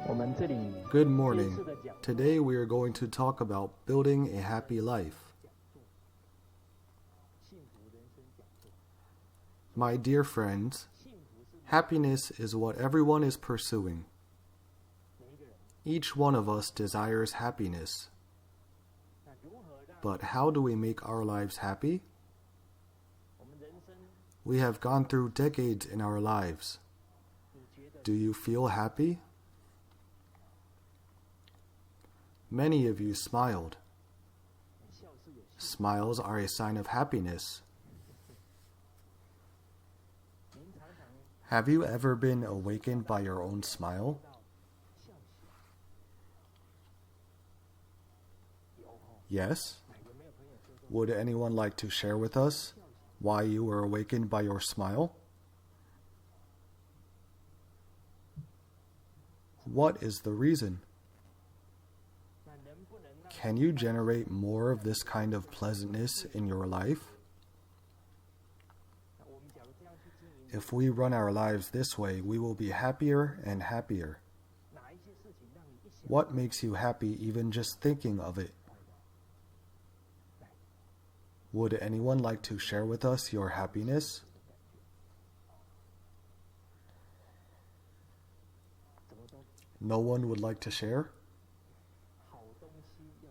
Good morning. Today we are going to talk about building a happy life. My dear friends, happiness is what everyone is pursuing. Each one of us desires happiness. But how do we make our lives happy? We have gone through decades in our lives. Do you feel happy? Many of you smiled. Smiles are a sign of happiness. Have you ever been awakened by your own smile? Yes? Would anyone like to share with us why you were awakened by your smile? What is the reason? Can you generate more of this kind of pleasantness in your life? If we run our lives this way, we will be happier and happier. What makes you happy even just thinking of it? Would anyone like to share with us your happiness? No one would like to share?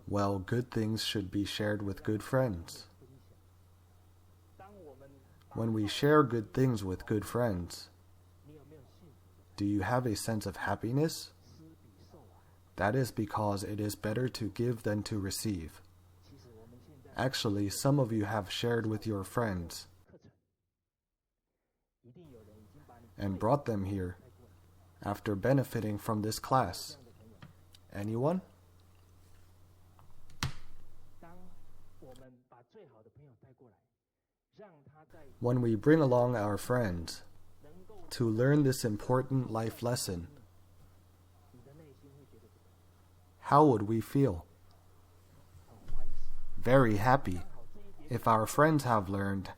Well, good things should be shared with good friends. When we share good things with good friends, do you have a sense of happiness? That is because it is better to give than to receive. Actually, some of you have shared with your friends and brought them here after benefiting from this class. Anyone? When we bring along our friends to learn this important life lesson, how would we feel? Very happy. If our friends have learned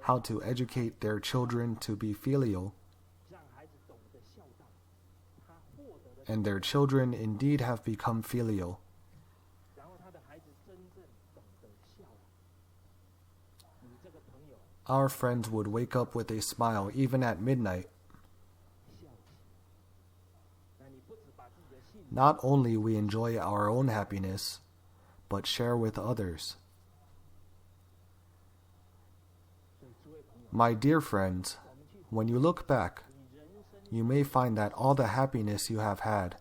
how to educate their children to be filial, and their children indeed have become filial, our friends would wake up with a smile even at midnight. Not only we enjoy our own happiness, but share with others. My dear friends, when you look back, you may find that all the happiness you have had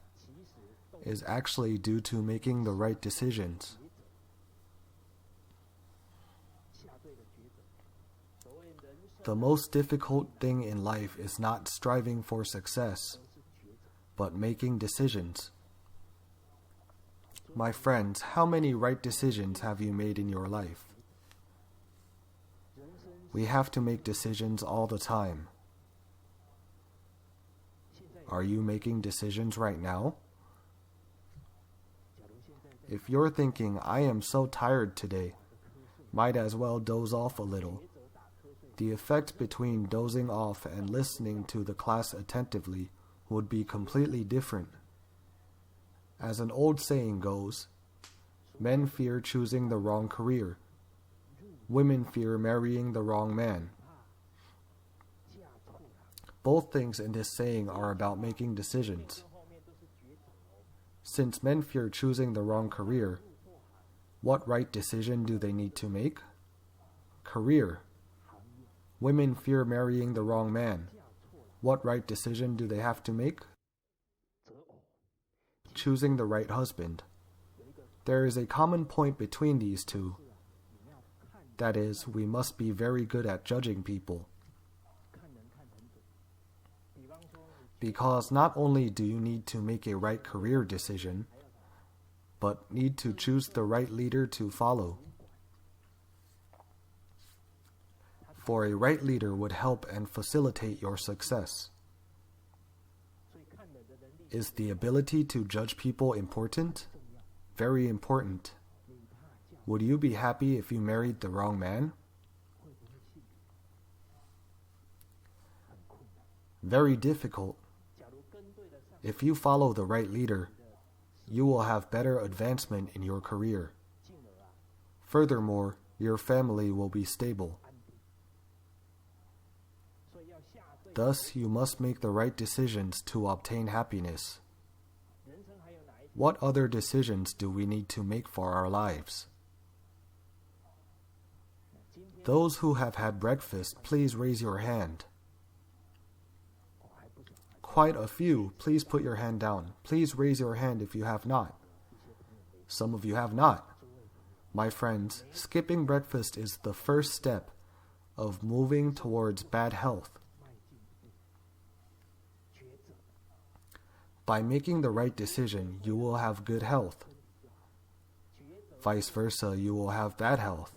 is actually due to making the right decisions. The most difficult thing in life is not striving for success, but making decisions. My friends, how many right decisions have you made in your life? We have to make decisions all the time. Are you making decisions right now? If you're thinking, I am so tired today, might as well doze off a little, the effect between dozing off and listening to the class attentively would be completely different. As an old saying goes, men fear choosing the wrong career. Women fear marrying the wrong man. Both things in this saying are about making decisions. Since men fear choosing the wrong career, what right decision do they need to make? Career. Women fear marrying the wrong man. What right decision do they have to make? Choosing the right husband. There is a common point between these two. That is, we must be very good at judging people. Because not only do you need to make a right career decision, but need to choose the right leader to follow. For a right leader would help and facilitate your success. Is the ability to judge people important? Very important. Would you be happy if you married the wrong man? Very difficult. If you follow the right leader, you will have better advancement in your career. Furthermore, your family will be stable. Thus, you must make the right decisions to obtain happiness. What other decisions do we need to make for our lives? Those who have had breakfast, please raise your hand. Quite a few. Please put your hand down. Please raise your hand if you have not. Some of you have not. My friends, skipping breakfast is the first step of moving towards bad health. By making the right decision, you will have good health. Vice versa, you will have bad health.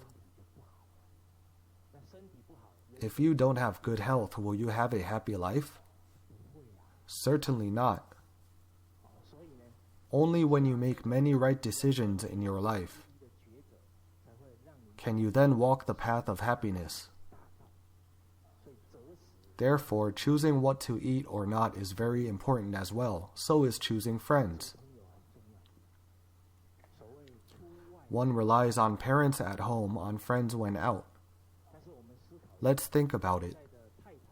If you don't have good health, will you have a happy life? Certainly not. Only when you make many right decisions in your life can you then walk the path of happiness. Therefore, choosing what to eat or not is very important as well. So is choosing friends. One relies on parents at home, on friends when out. Let's think about it.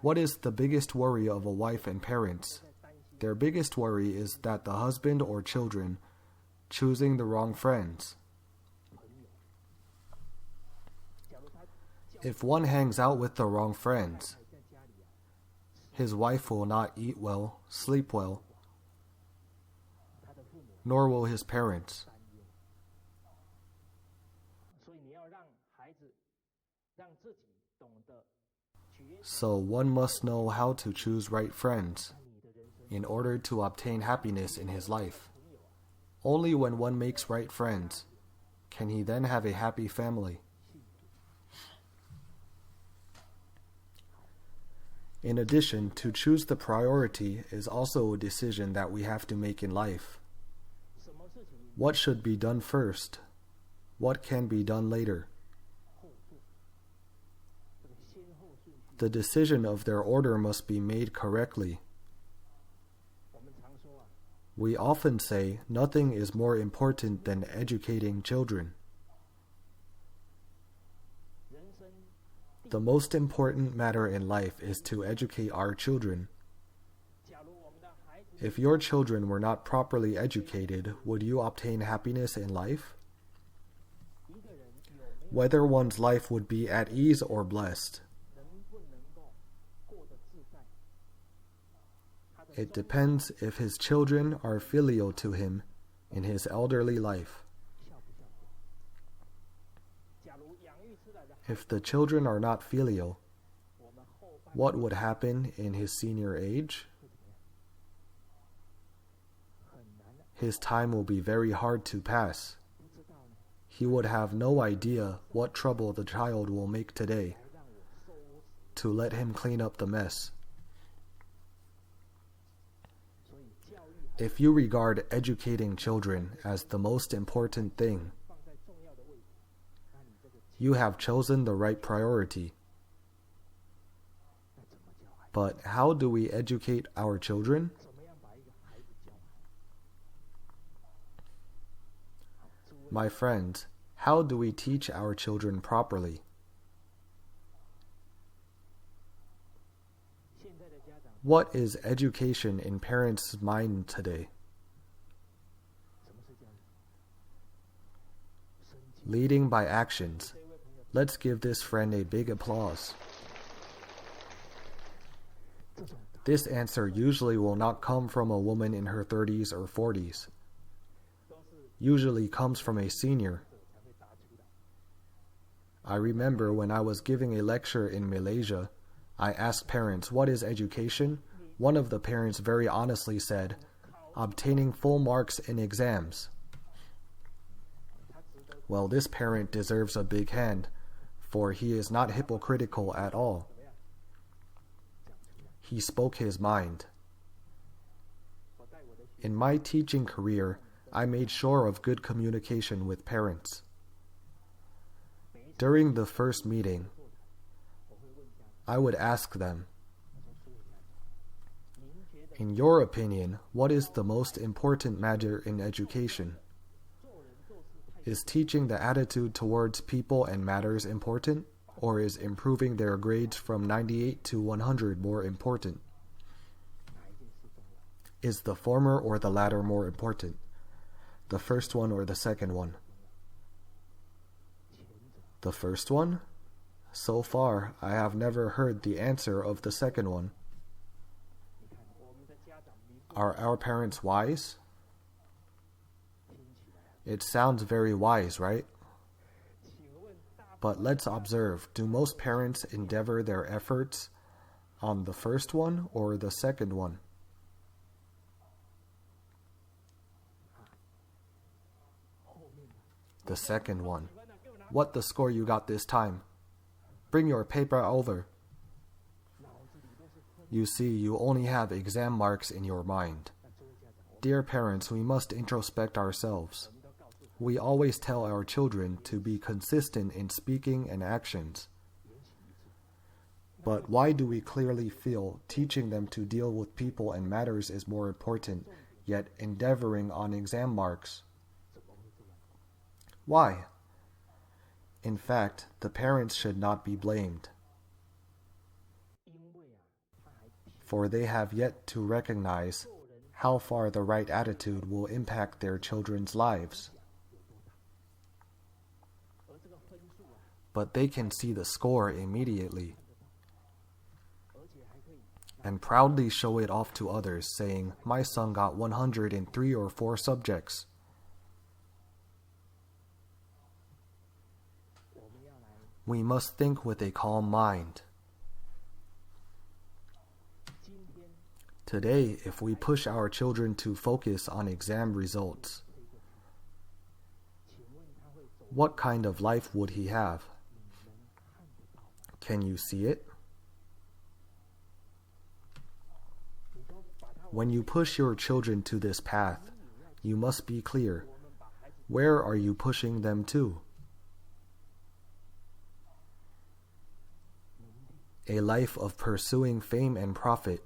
What is the biggest worry of a wife and parents? Their biggest worry is that the husband or children choosing the wrong friends. If one hangs out with the wrong friends, his wife will not eat well, sleep well, nor will his parents. So one must know how to choose right friends in order to obtain happiness in his life. Only when one makes right friends can he then have a happy family. In addition, to choose the priority is also a decision that we have to make in life. What should be done first? What can be done later? The decision of their order must be made correctly. We often say nothing is more important than educating children. The most important matter in life is to educate our children. If your children were not properly educated, would you obtain happiness in life? Whether one's life would be at ease or blessed, it depends if his children are filial to him in his elderly life. If the children are not filial, what would happen in his senior age? His time will be very hard to pass. He would have no idea what trouble the child will make today to let him clean up the mess. If you regard educating children as the most important thing, you have chosen the right priority. But how do we educate our children? My friends, how do we teach our children properly? What is education in parents' mind today? Leading by actions. Let's give this friend a big applause. This answer usually will not come from a woman in her 30s or 40s. Usually comes from a senior. I remember when I was giving a lecture in Malaysia, I asked parents, what is education? One of the parents very honestly said, obtaining full marks in exams. Well, this parent deserves a big hand, for he is not hypocritical at all. He spoke his mind. In my teaching career, I made sure of good communication with parents. During the first meeting, I would ask them, In your opinion, what is the most important matter in education? Is teaching the attitude towards people and matters important, or is improving their grades from 98 to 100 more important? Is the former or the latter more important? The first one or the second one? The first one? So far, I have never heard the answer of the second one. Are our parents wise? It sounds very wise, right? But let's observe, do most parents endeavor their efforts on the first one or the second one? The second one. What the score you got this time? Bring your paper over. You see, you only have exam marks in your mind. Dear parents, we must introspect ourselves. We always tell our children to be consistent in speaking and actions. But why do we clearly feel teaching them to deal with people and matters is more important, yet endeavoring on exam marks? Why? In fact, the parents should not be blamed, for they have yet to recognize how far the right attitude will impact their children's lives. But they can see the score immediately and proudly show it off to others, saying, "My son got 100 in 3 or 4 subjects." We must think with a calm mind. Today, if we push our children to focus on exam results, what kind of life would he have? Can you see it? When you push your children to this path, you must be clear. Where are you pushing them to? A life of pursuing fame and profit.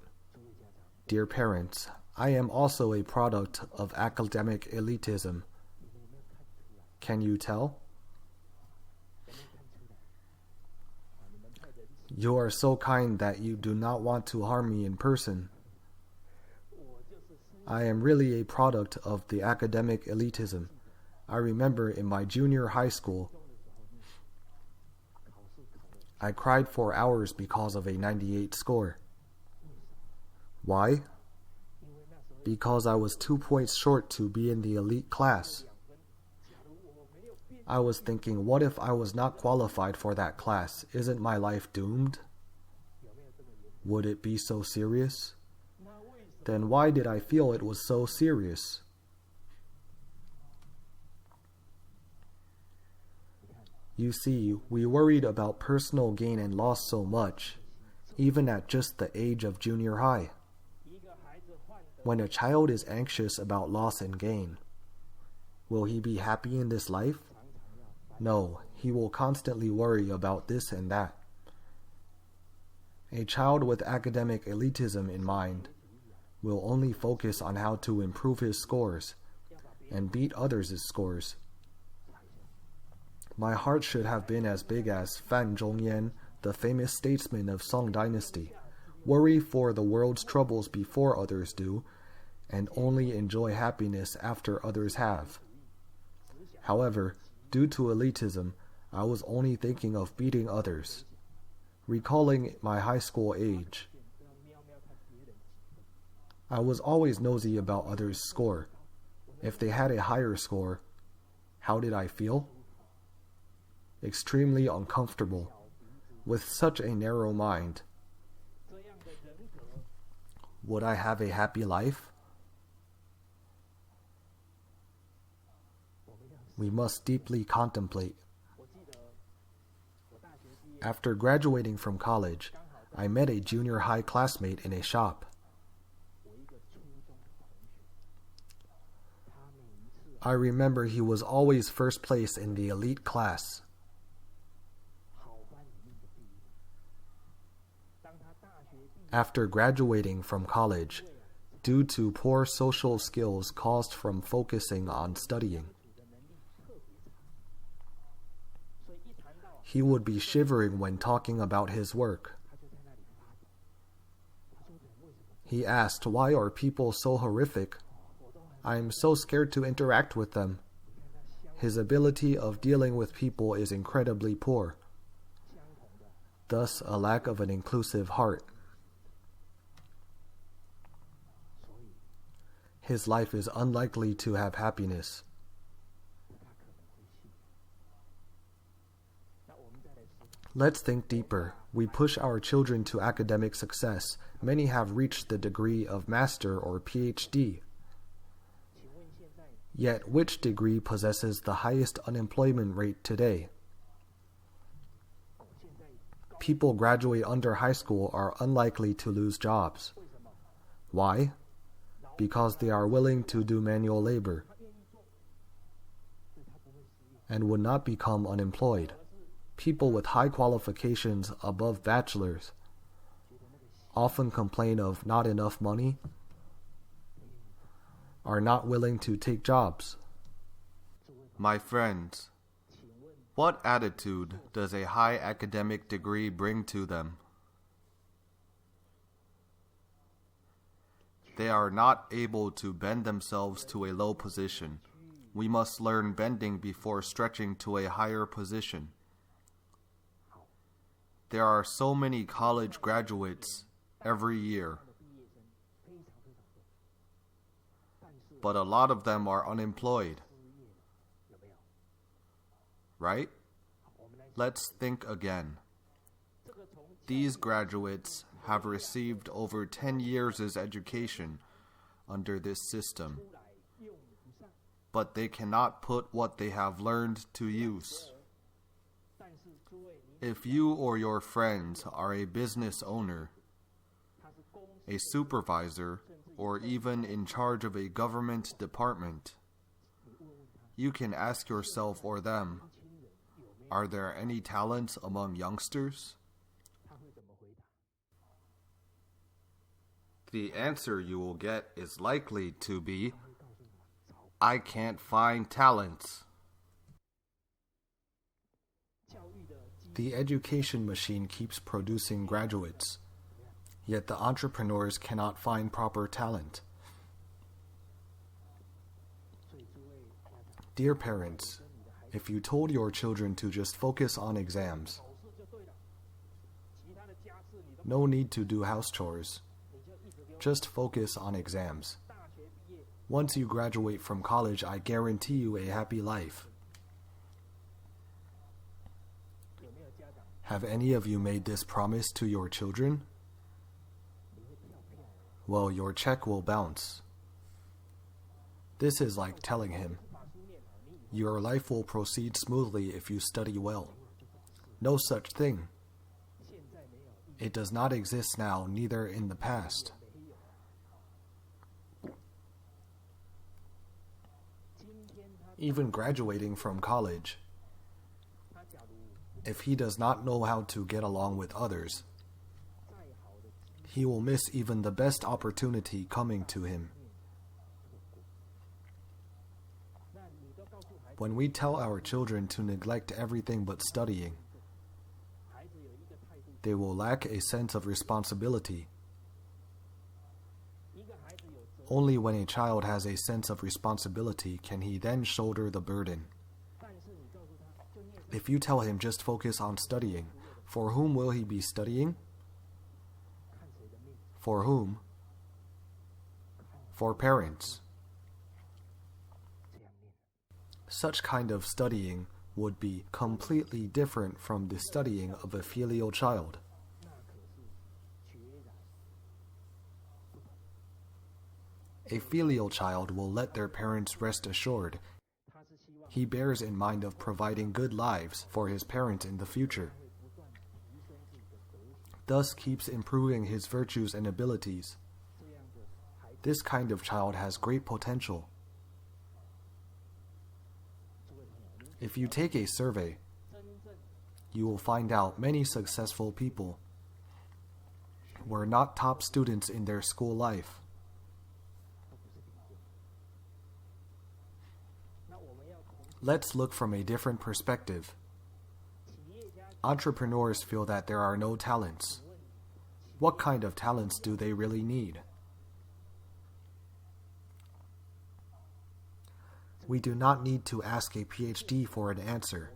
Dear parents, I am also a product of academic elitism. Can you tell? You are so kind that you do not want to harm me in person. I am really a product of the academic elitism. I remember in my junior high school, I cried for hours because of a 98 score. Why? Because I was 2 points short to be in the elite class. I was thinking, what if I was not qualified for that class? Isn't my life doomed? Would it be so serious? Then why did I feel it was so serious? You see, we worried about personal gain and loss so much, even at just the age of junior high. When a child is anxious about loss and gain, will he be happy in this life? No, he will constantly worry about this and that. A child with academic elitism in mind will only focus on how to improve his scores and beat others' scores. My heart should have been as big as Fan Zhongyan, the famous statesman of Song Dynasty. Worry for the world's troubles before others do, and only enjoy happiness after others have. However, due to elitism, I was only thinking of beating others. Recalling my high school age, I was always nosy about others' score. If they had a higher score, how did I feel? Extremely uncomfortable. With such a narrow mind, would I have a happy life? We must deeply contemplate. After graduating from college, I met a junior high classmate in a shop. I remember he was always first place in the elite class. After graduating from college, due to poor social skills caused from focusing on studying. He would be shivering when talking about his work. He asked, "Why are people so horrific? I am so scared to interact with them." His ability of dealing with people is incredibly poor, thus a lack of an inclusive heart. His life is unlikely to have happiness. Let's think deeper. We push our children to academic success. Many have reached the degree of master or PhD. Yet, which degree possesses the highest unemployment rate today? People graduate under high school are unlikely to lose jobs. Why? Because they are willing to do manual labor and would not become unemployed. People with high qualifications above bachelor's often complain of not enough money, are not willing to take jobs. My friends, what attitude does a high academic degree bring to them? They are not able to bend themselves to a low position. We must learn bending before stretching to a higher position. There are so many college graduates every year, but a lot of them are unemployed. Right? Let's think again. These graduates have received over 10 years' education under this system, but they cannot put what they have learned to use. If you or your friends are a business owner, a supervisor, or even in charge of a government department, you can ask yourself or them, are there any talents among youngsters? The answer you will get is likely to be, I can't find talents. The education machine keeps producing graduates, yet the entrepreneurs cannot find proper talent. Dear parents, if you told your children to just focus on exams, no need to do house chores, just focus on exams. Once you graduate from college, I guarantee you a happy life. Have any of you made this promise to your children? Well, your check will bounce. This is like telling him, your life will proceed smoothly if you study well. No such thing. It does not exist now, neither in the past. Even graduating from college, if he does not know how to get along with others, he will miss even the best opportunity coming to him. When we tell our children to neglect everything but studying, they will lack a sense of responsibility. Only when a child has a sense of responsibility can he then shoulder the burden. If you tell him just focus on studying, for whom will he be studying? For whom? For parents. Such kind of studying would be completely different from the studying of a filial child. A filial child will let their parents rest assured. He bears in mind of providing good lives for his parents in the future, thus keeps improving his virtues and abilities. This kind of child has great potential. If you take a survey, you will find out many successful people were not top students in their school life. Let's look from a different perspective. Entrepreneurs feel that there are no talents. What kind of talents do they really need? We do not need to ask a PhD for an answer.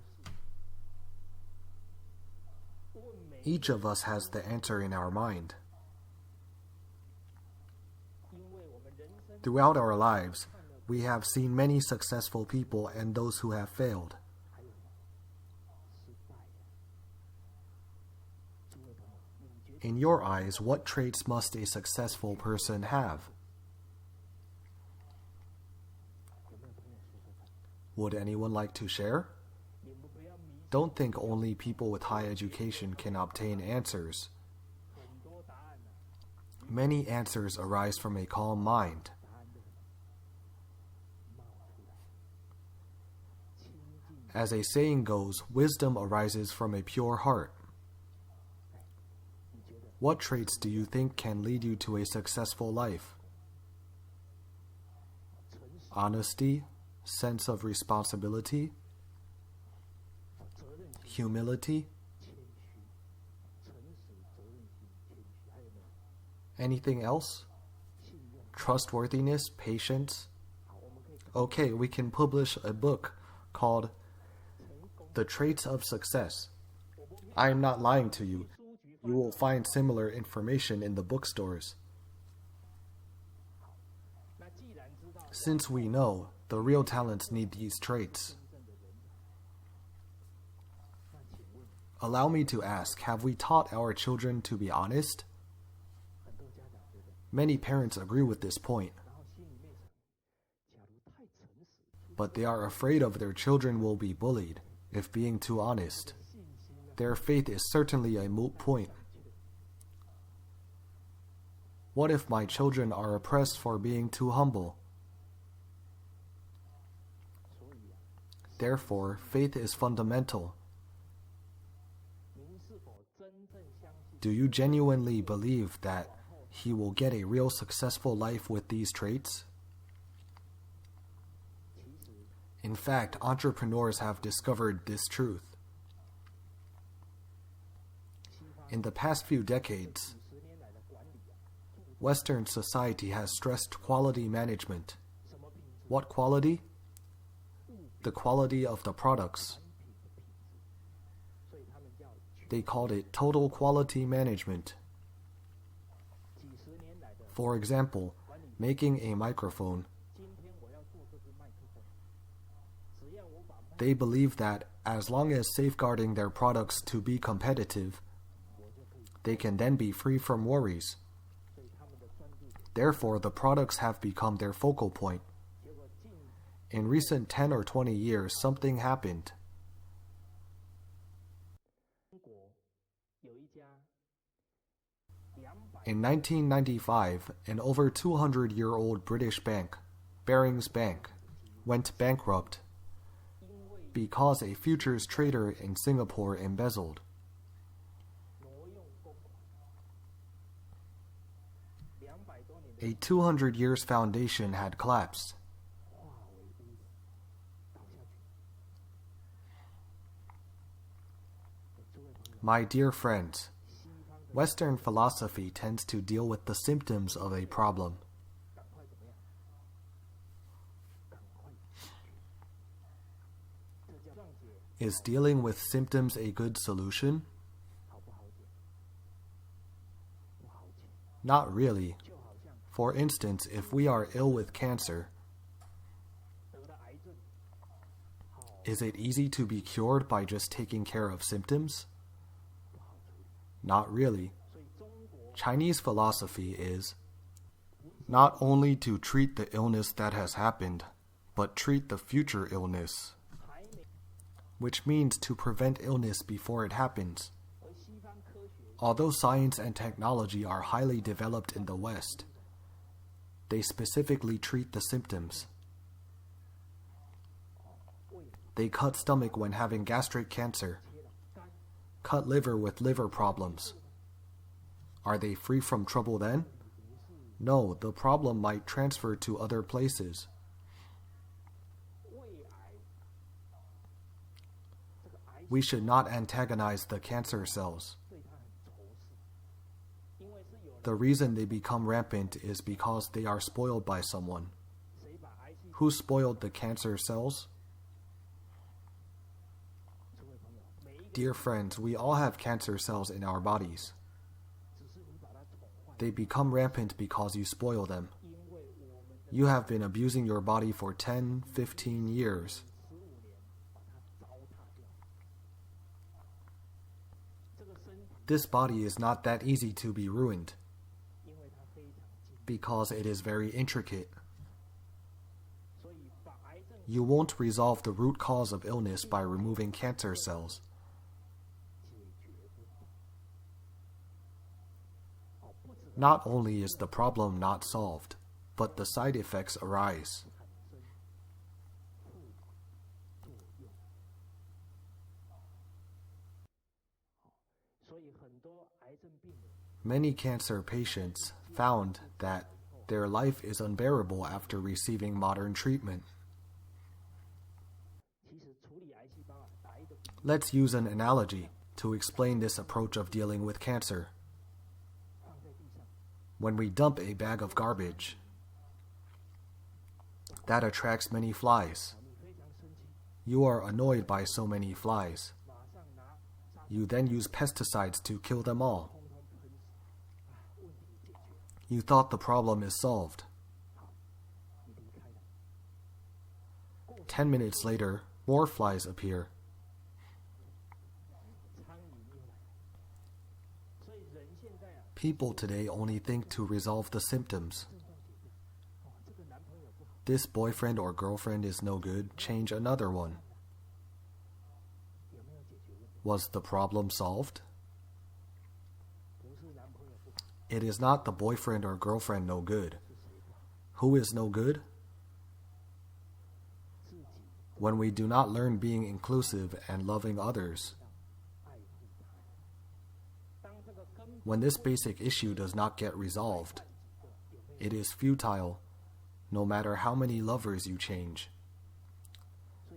Each of us has the answer in our mind. Throughout our lives, we have seen many successful people and those who have failed. In your eyes, what traits must a successful person have? Would anyone like to share? Don't think only people with high education can obtain answers. Many answers arise from a calm mind. As a saying goes, wisdom arises from a pure heart. What traits do you think can lead you to a successful life? Honesty, sense of responsibility, humility. Anything else? Trustworthiness, patience. Okay, we can publish a book called The Traits of Success. I am not lying to you. You will find similar information in the bookstores. Since we know, the real talents need these traits. Allow me to ask, have we taught our children to be honest? Many parents agree with this point, but they are afraid of their children will be bullied if being too honest. Their faith is certainly a moot point. What if my children are oppressed for being too humble? Therefore, faith is fundamental. Do you genuinely believe that he will get a real successful life with these traits? In fact, entrepreneurs have discovered this truth. In the past few decades, Western society has stressed quality management. What quality? The quality of the products. They called it total quality management. For example, making a microphone. They believe that as long as safeguarding their products to be competitive, they can then be free from worries. Therefore, the products have become their focal point. In recent 10 or 20 years, something happened. In 1995, an over 200-year-old British bank, Barings Bank, went bankrupt because a futures trader in Singapore embezzled. A 200 years foundation had collapsed. My dear friends, Western philosophy tends to deal with the symptoms of a problem. Is dealing with symptoms a good solution? Not really. For instance, if we are ill with cancer, is it easy to be cured by just taking care of symptoms? Not really. Chinese philosophy is not only to treat the illness that has happened, but treat the future illness, which means to prevent illness before it happens. Although science and technology are highly developed in the West, they specifically treat the symptoms. They cut stomach when having gastric cancer, cut liver with liver problems. Are they free from trouble then? No, the problem might transfer to other places. We should not antagonize the cancer cells. The reason they become rampant is because they are spoiled by someone. Who spoiled the cancer cells? Dear friends, we all have cancer cells in our bodies. They become rampant because you spoil them. You have been abusing your body for 10, 15 years. This body is not that easy to be ruined because it is very intricate. You won't resolve the root cause of illness by removing cancer cells. Not only is the problem not solved, but the side effects arise. Many cancer patients found that their life is unbearable after receiving modern treatment. Let's use an analogy to explain this approach of dealing with cancer. When we dump a bag of garbage, that attracts many flies. You are annoyed by so many flies. You then use pesticides to kill them all. You thought the problem is solved. 10 minutes later, more flies appear. People today only think to resolve the symptoms. This boyfriend or girlfriend is no good, change another one. Was the problem solved? It is not the boyfriend or girlfriend no good. Who is no good? When we do not learn being inclusive and loving others. When this basic issue does not get resolved, it is futile, no matter how many lovers you change.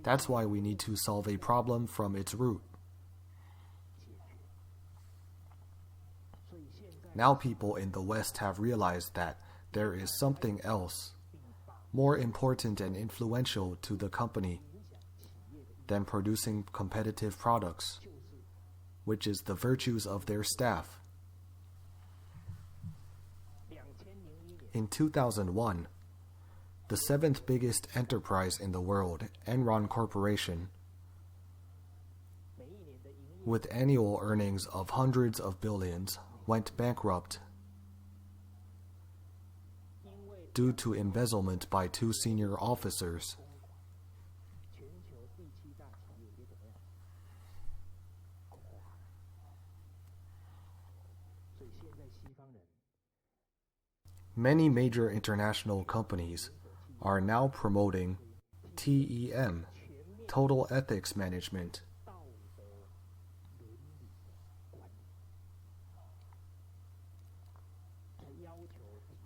That's why we need to solve a problem from its root. Now people in the West have realized that there is something else, more important and influential to the company than producing competitive products, which is the virtues of their staff. In 2001, the seventh biggest enterprise in the world, Enron Corporation, with annual earnings of hundreds of billions, went bankrupt due to embezzlement by two senior officers. Many major international companies are now promoting TEM, Total Ethics Management.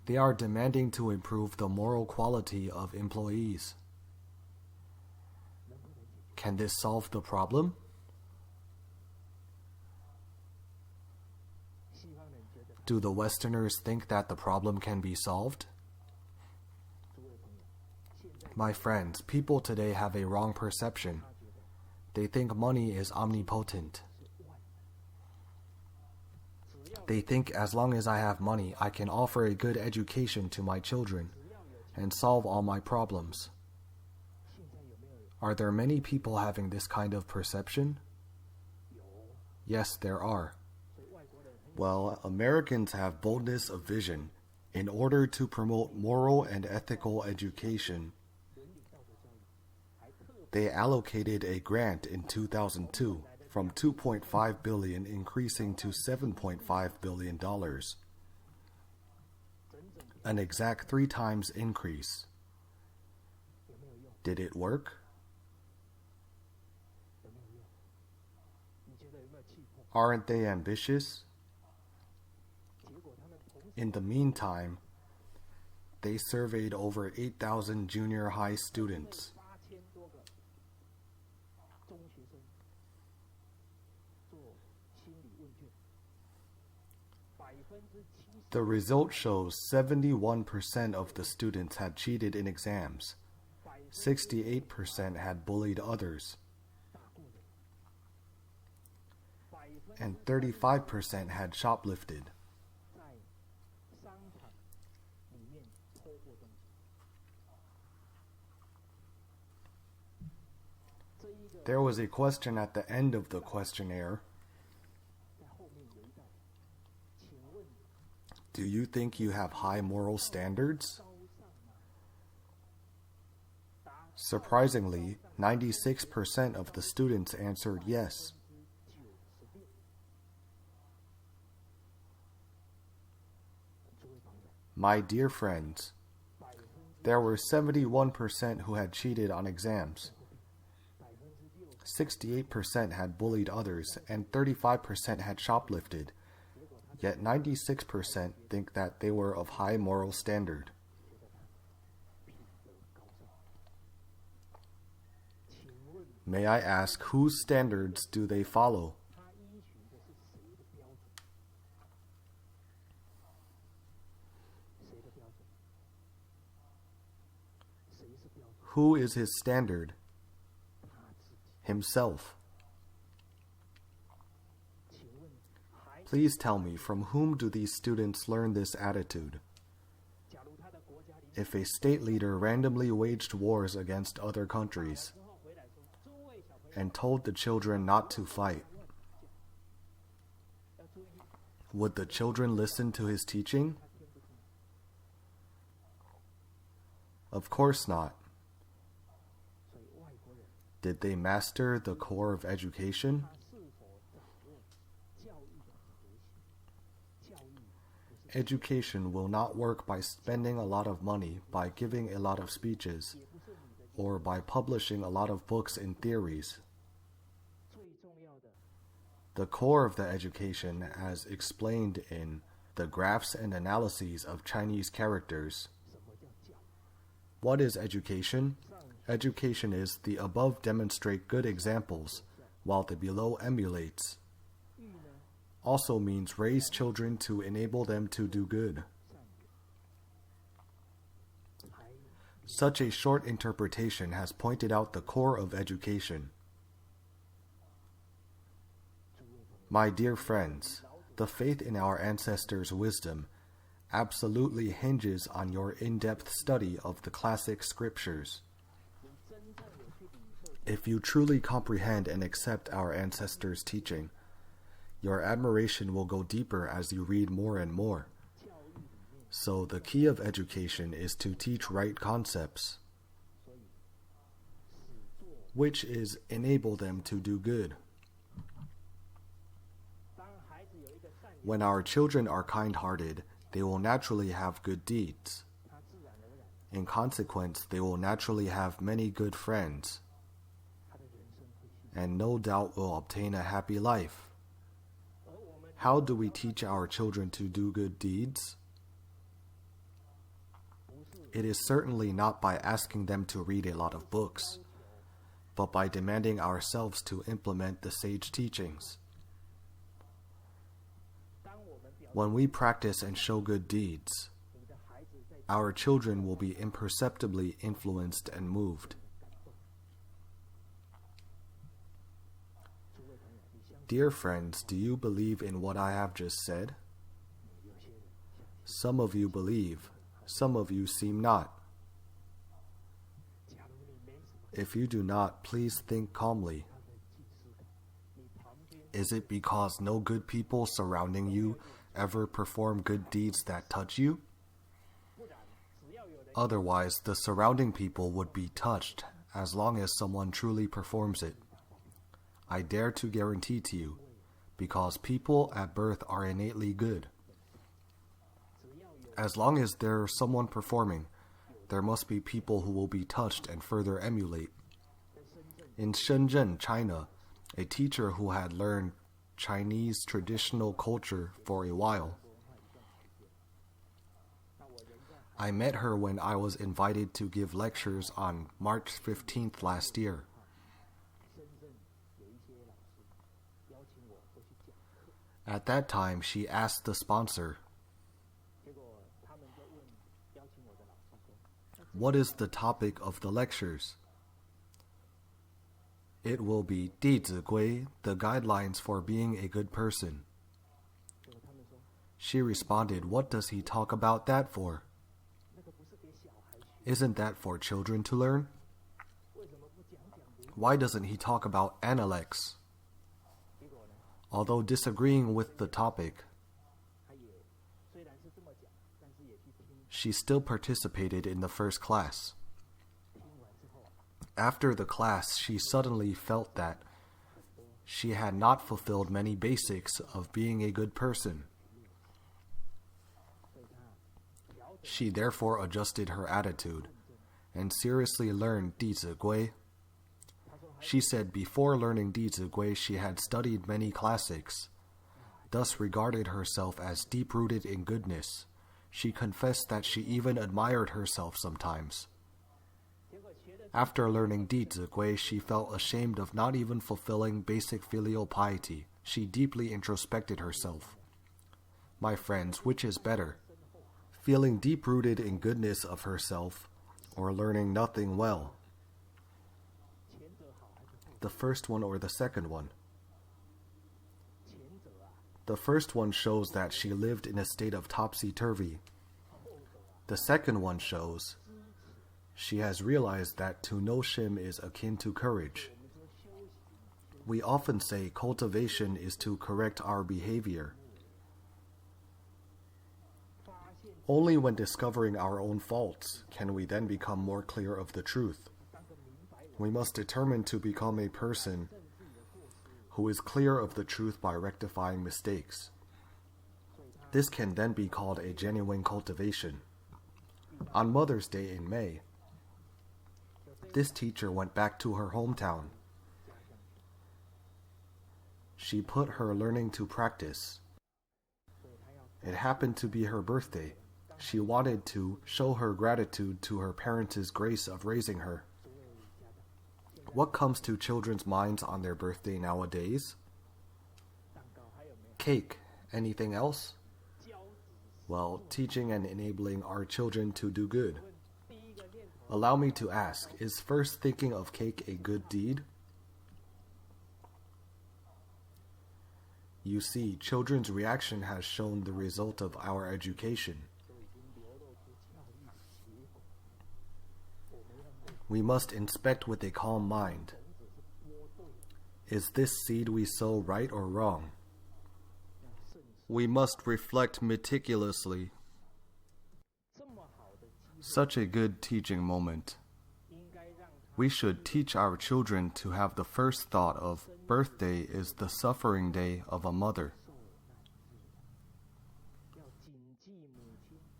They are demanding to improve the moral quality of employees. Can this solve the problem? Do the Westerners think that the problem can be solved? My friends, people today have a wrong perception. They think money is omnipotent. They think as long as I have money, I can offer a good education to my children and solve all my problems. Are there many people having this kind of perception? Yes, there are. Well, Americans have boldness of vision in order to promote moral and ethical education. They allocated a grant in 2002 from $2.5 billion increasing to $7.5 billion. An exact 3 times increase. Did it work? Aren't they ambitious? In the meantime, they surveyed over 8,000 junior high students. The result shows 71% of the students had cheated in exams. 68% had bullied others. And 35% had shoplifted. There was a question at the end of the questionnaire. Do you think you have high moral standards? Surprisingly, 96% of the students answered yes. My dear friends, there were 71% who had cheated on exams. 68% had bullied others, and 35% had shoplifted. Yet 96% think that they were of high moral standard. May I ask, whose standards do they follow? Who is his standard? Himself. Please tell me, from whom do these students learn this attitude? If a state leader randomly waged wars against other countries and told the children not to fight, would the children listen to his teaching? Of course not. Did they master the core of education? Education will not work by spending a lot of money, by giving a lot of speeches, or by publishing a lot of books and theories. The core of the education, as explained in the graphs and analyses of Chinese characters. What is education? Education is the above demonstrate good examples, while the below emulates. Also means raise children to enable them to do good. Such a short interpretation has pointed out the core of education. My dear friends, the faith in our ancestors' wisdom absolutely hinges on your in-depth study of the classic scriptures. If you truly comprehend and accept our ancestors' teaching, your admiration will go deeper as you read more and more. So the key of education is to teach right concepts, which is enable them to do good. When our children are kind-hearted, they will naturally have good deeds. In consequence, they will naturally have many good friends, and no doubt will obtain a happy life. How do we teach our children to do good deeds? It is certainly not by asking them to read a lot of books, but by demanding ourselves to implement the sage teachings. When we practice and show good deeds, our children will be imperceptibly influenced and moved. Dear friends, do you believe in what I have just said? Some of you believe, some of you seem not. If you do not, please think calmly. Is it because no good people surrounding you ever perform good deeds that touch you? Otherwise, the surrounding people would be touched as long as someone truly performs it. I dare to guarantee to you, because people at birth are innately good. As long as there's someone performing, there must be people who will be touched and further emulate. In Shenzhen, China, a teacher who had learned Chinese traditional culture for a while. I met her when I was invited to give lectures on March 15th last year. At that time, she asked the sponsor, "What is the topic of the lectures?" "It will be 弟子规, the guidelines for being a good person." She responded, "What does he talk about that for? Isn't that for children to learn? Why doesn't he talk about Analects?" Although disagreeing with the topic, she still participated in the first class. After the class, she suddenly felt that she had not fulfilled many basics of being a good person. She therefore adjusted her attitude and seriously learned 弟子规. She said before learning 弟子规, she had studied many classics, thus regarded herself as deep-rooted in goodness. She confessed that she even admired herself sometimes. After learning 弟子规, she felt ashamed of not even fulfilling basic filial piety. She deeply introspected herself. My friends, which is better? Feeling deep-rooted in goodness of herself, or learning nothing well? The first one or the second one? The first one shows that she lived in a state of topsy-turvy. The second one shows she has realized that to know Shim is akin to courage. We often say cultivation is to correct our behavior. Only when discovering our own faults can we then become more clear of the truth. We must determine to become a person who is clear of the truth by rectifying mistakes. This can then be called a genuine cultivation. On Mother's Day in May, this teacher went back to her hometown. She put her learning to practice. It happened to be her birthday. She wanted to show her gratitude to her parents' grace of raising her. What comes to children's minds on their birthday nowadays? Cake. Anything else? Well, teaching and enabling our children to do good. Allow me to ask, is first thinking of cake a good deed? You see, children's reaction has shown the result of our education. We must inspect with a calm mind. Is this seed we sow right or wrong? We must reflect meticulously. Such a good teaching moment. We should teach our children to have the first thought of birthday is the suffering day of a mother.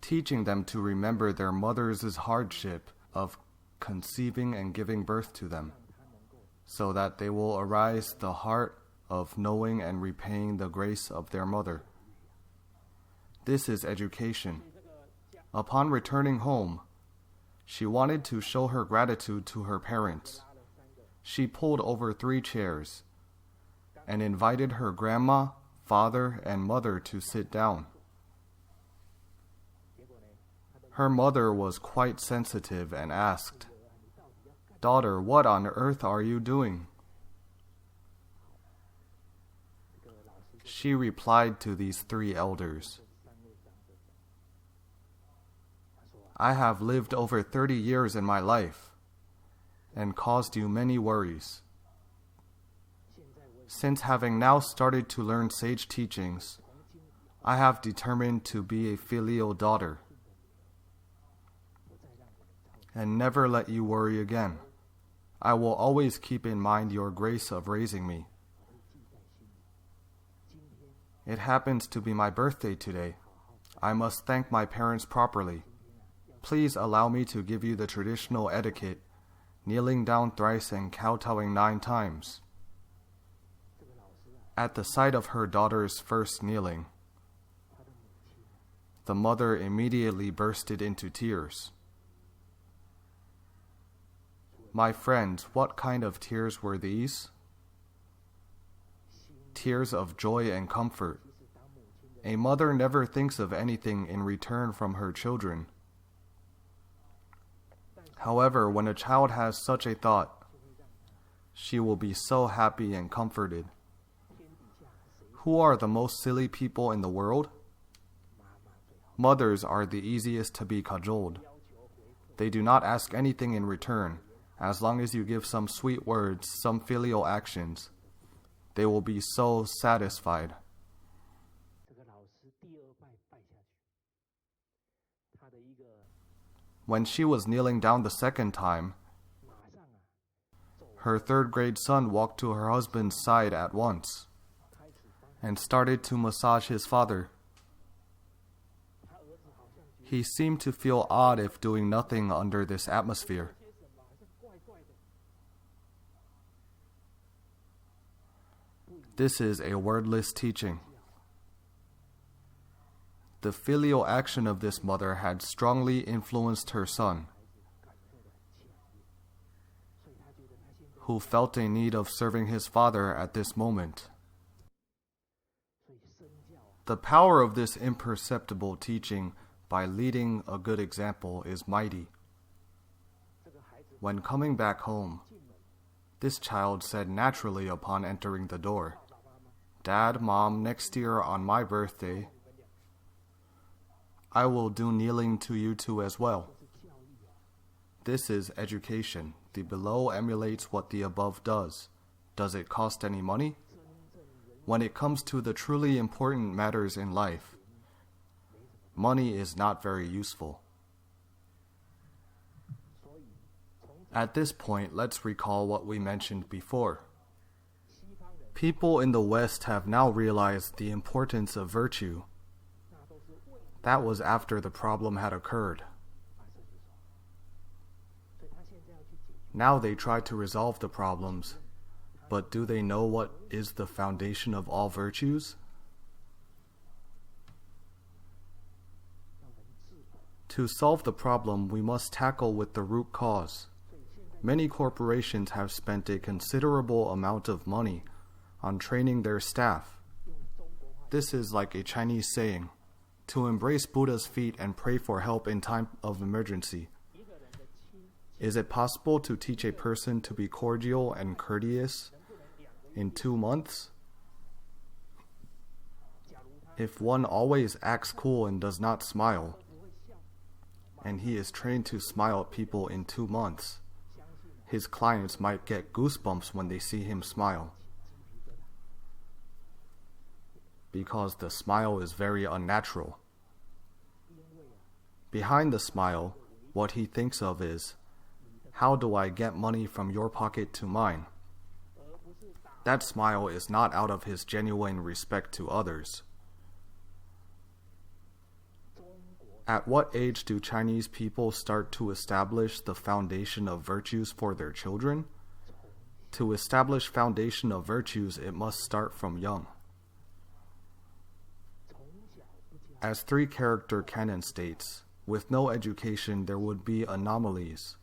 Teaching them to remember their mother's hardship of conceiving and giving birth to them, so that they will arise the heart of knowing and repaying the grace of their mother. This is education. Upon returning home, she wanted to show her gratitude to her parents. She pulled over 3 chairs and invited her grandma, father, and mother to sit down. Her mother was quite sensitive and asked, "Daughter, what on earth are you doing?" She replied to these 3 elders, "I have lived over 30 years in my life and caused you many worries. Since having now started to learn sage teachings, I have determined to be a filial daughter and never let you worry again. I will always keep in mind your grace of raising me. It happens to be my birthday today. I must thank my parents properly. Please allow me to give you the traditional etiquette, kneeling down thrice and kowtowing 9 times." At the sight of her daughter's first kneeling, the mother immediately bursted into tears. My friends, what kind of tears were these? Tears of joy and comfort, A mother never thinks of anything in return from her children. However, when a child has such a thought, she will be so happy and comforted. Who are the most silly people in the world? Mothers are the easiest to be cajoled. They do not ask anything in return. As long as you give some sweet words, some filial actions, they will be so satisfied. When she was kneeling down the second time, her third-grade son walked to her husband's side at once and started to massage his father. He seemed to feel odd if doing nothing under this atmosphere. This is a wordless teaching. The filial action of this mother had strongly influenced her son, who felt a need of serving his father at this moment. The power of this imperceptible teaching by leading a good example is mighty. When coming back home, this child said naturally upon entering the door, "Dad, Mom, next year on my birthday, I will do kneeling to you two as well." This is education. The below emulates what the above does. Does it cost any money? When it comes to the truly important matters in life, money is not very useful. At this point, let's recall what we mentioned before. People in the West have now realized the importance of virtue. That was after the problem had occurred. Now they try to resolve the problems, but do they know what is the foundation of all virtues? To solve the problem, we must tackle with the root cause. Many corporations have spent a considerable amount of money on training their staff. This is like a Chinese saying, to embrace Buddha's feet and pray for help in time of emergency. Is it possible to teach a person to be cordial and courteous in 2 months? If one always acts cool and does not smile, and he is trained to smile at people in 2 months, his clients might get goosebumps when they see him smile, because the smile is very unnatural. Behind the smile, what he thinks of is, how do I get money from your pocket to mine? That smile is not out of his genuine respect to others. At what age do Chinese people start to establish the foundation of virtues for their children? To establish foundation of virtues, it must start from young. As 3-character canon states, with no education there would be anomalies.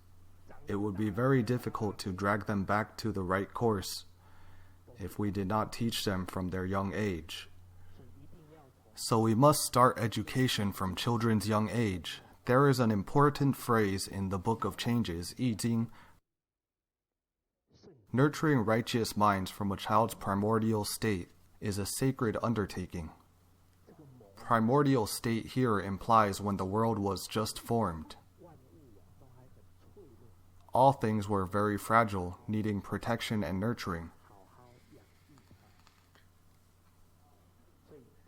It would be very difficult to drag them back to the right course if we did not teach them from their young age. So we must start education from children's young age. There is an important phrase in the Book of Changes, 易经, nurturing righteous minds from a child's primordial state is a sacred undertaking. Primordial state here implies when the world was just formed. All things were very fragile, needing protection and nurturing.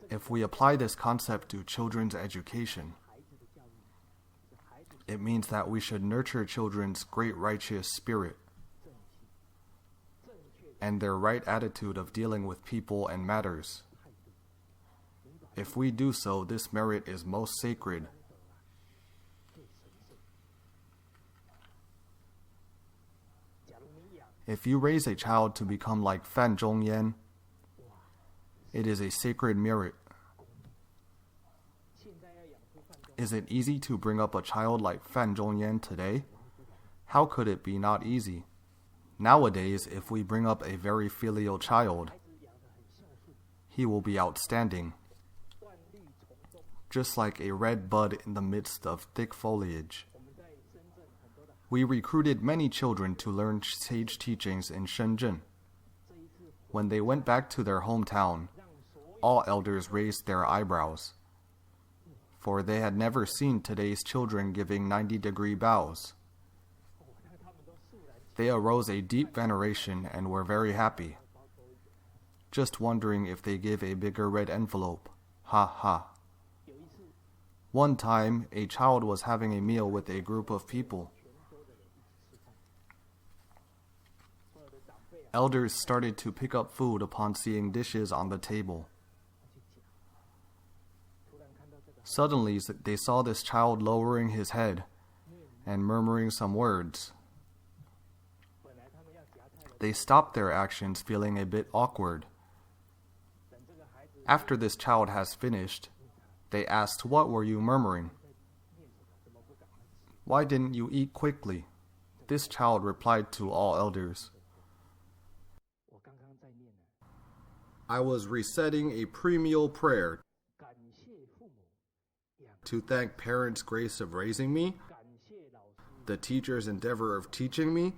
If we apply this concept to children's education, it means that we should nurture children's great righteous spirit and their right attitude of dealing with people and matters. If we do so, this merit is most sacred. If you raise a child to become like Fan Zhongyan, it is a sacred merit. Is it easy to bring up a child like Fan Zhongyan today? How could it be not easy? Nowadays, if we bring up a very filial child, he will be outstanding. just like a red bud in the midst of thick foliage. We recruited many children to learn sage teachings in Shenzhen. When they went back to their hometown, all elders raised their eyebrows, for they had never seen today's children giving 90-degree bows. They arose a deep veneration and were very happy, just wondering if they give a bigger red envelope. Ha ha. One time, a child was having a meal with a group of people. Elders started to pick up food upon seeing dishes on the table. Suddenly, they saw this child lowering his head and murmuring some words. They stopped their actions, feeling a bit awkward. After this child has finished, they asked, "What were you murmuring? Why didn't you eat quickly?" This child replied to all elders, "I was reciting a pre-meal prayer to thank parents' grace of raising me, the teacher's endeavor of teaching me,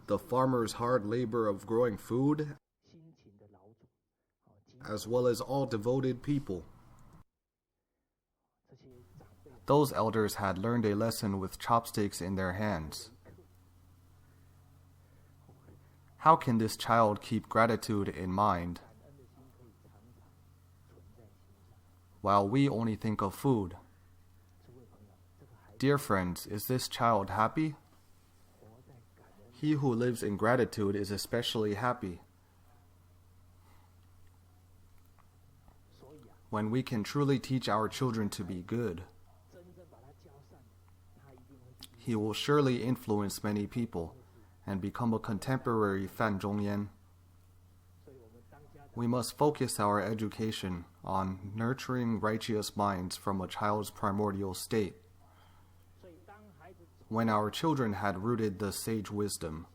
the farmer's hard labor of growing food, as well as all devoted people." Those elders had learned a lesson with chopsticks in their hands. How can this child keep gratitude in mind while we only think of food? Dear friends, is this child happy? He who lives in gratitude is especially happy. When we can truly teach our children to be good, he will surely influence many people and become a contemporary Fan Zhongyan. We must focus our education on nurturing righteous minds from a child's primordial state. When our children had rooted the sage wisdom,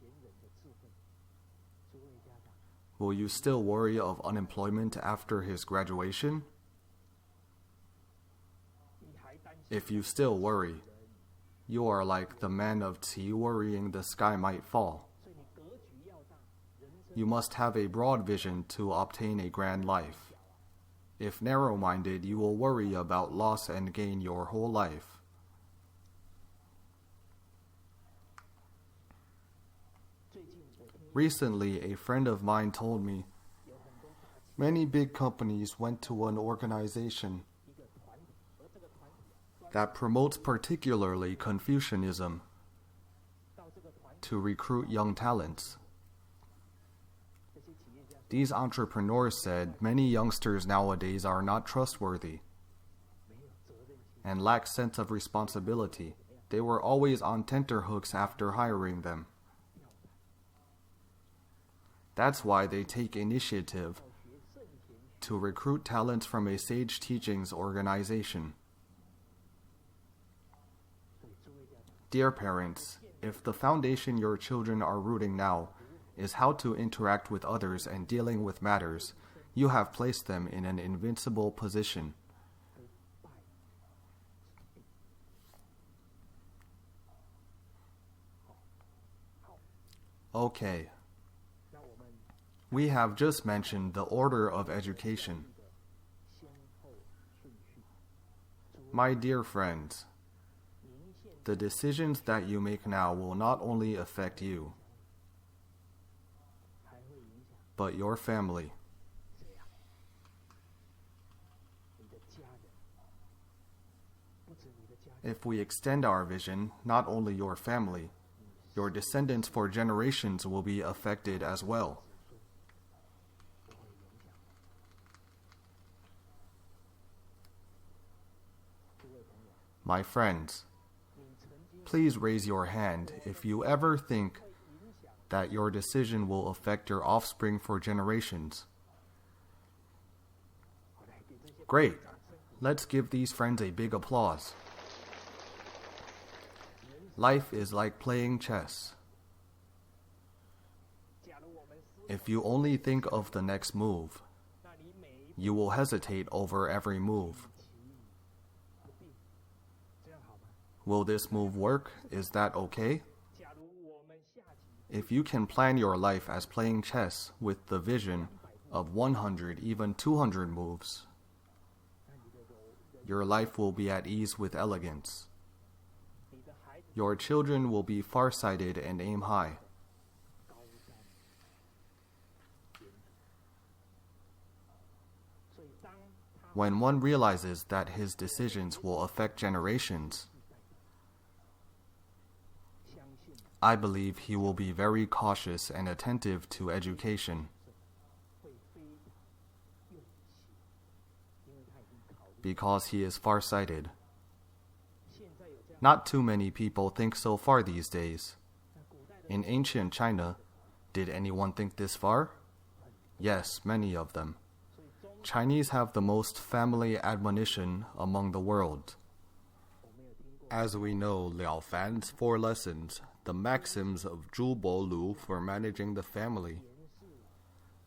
will you still worry of unemployment after his graduation? If you still worry, you are like the man of Qi worrying the sky might fall. You must have a broad vision to obtain a grand life. If narrow-minded, you will worry about loss and gain your whole life. Recently, a friend of mine told me, many big companies went to an organization that promotes particularly Confucianism to recruit young talents. These entrepreneurs said many youngsters nowadays are not trustworthy and lack sense of responsibility. They were always on tenterhooks after hiring them. That's why they take initiative to recruit talents from a sage teachings organization. Dear parents, if the foundation your children are rooting now is how to interact with others and dealing with matters, you have placed them in an invincible position. Okay. We have just mentioned the order of education. My dear friends, the decisions that you make now will not only affect you, but your family. If we extend our vision, not only your family, your descendants for generations will be affected as well. My friends, please raise your hand if you ever think that your decision will affect your offspring for generations. Great. Let's give these friends a big applause. Life is like playing chess. If you only think of the next move, you will hesitate over every move. Will this move work? Is that okay? If you can plan your life as playing chess with the vision of 100, even 200 moves, your life will be at ease with elegance. Your children will be farsighted and aim high. When one realizes that his decisions will affect generations, I believe he will be very cautious and attentive to education, because he is farsighted. Not too many people think so far these days. In ancient China, did anyone think this far? Yes, many of them. Chinese have the most family admonition among the world. As we know Liao Fan's 4 lessons, the maxims of Zhu Bo Lu for managing the family,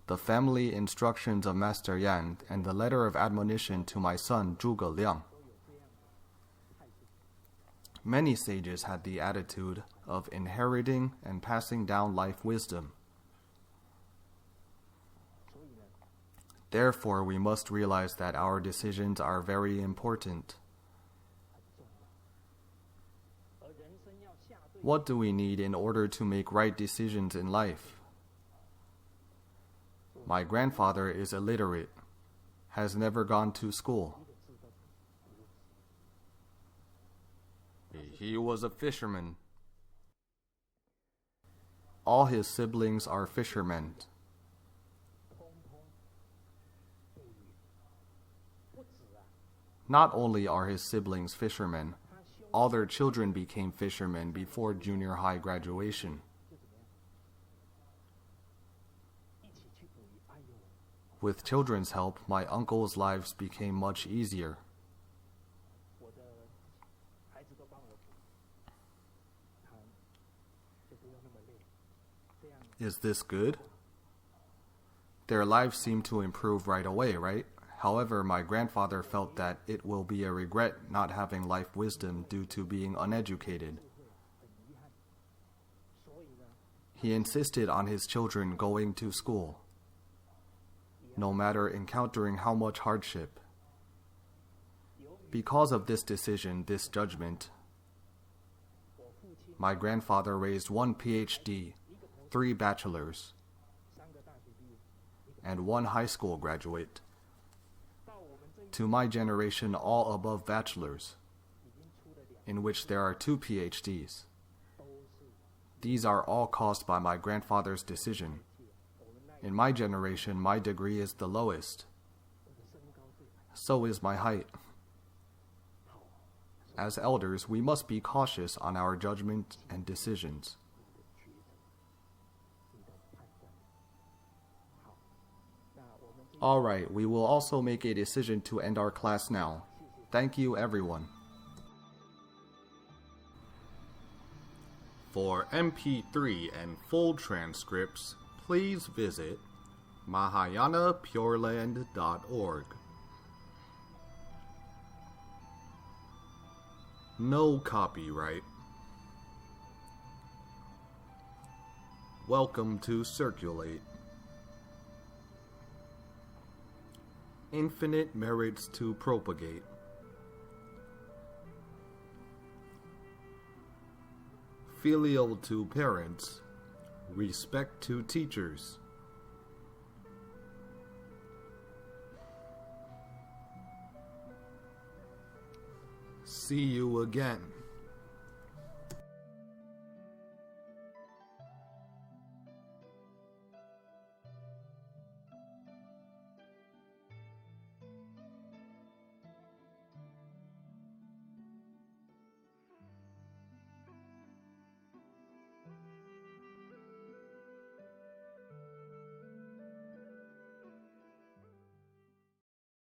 the family instructions of Master Yan, and the letter of admonition to my son Zhuge Liang. Many sages had the attitude of inheriting and passing down life wisdom. Therefore, we must realize that our decisions are very important. What do we need in order to make right decisions in life? My grandfather is illiterate, has never gone to school. He was a fisherman. All his siblings are fishermen. Not only are his siblings fishermen, all their children became fishermen before junior high graduation. With children's help, my uncles' lives became much easier. Is this good? Their lives seem to improve right away, right? However, my grandfather felt that it will be a regret not having life wisdom due to being uneducated. He insisted on his children going to school, no matter encountering how much hardship. Because of this decision, this judgment, my grandfather raised 1 PhD, 3 bachelors, and 1 high school graduate. To my generation, all above bachelors, in which there are 2 PhDs. These are all caused by my grandfather's decision. In my generation, my degree is the lowest. So is my height. As elders, we must be cautious on our judgment and decisions. All right, we will also make a decision to end our class now. Thank you, everyone. For MP3 and full transcripts, please visit mahayanapureland.org. No copyright. Welcome to Circulate. Infinite merits to propagate. Filial to parents. Respect to teachers. See you again.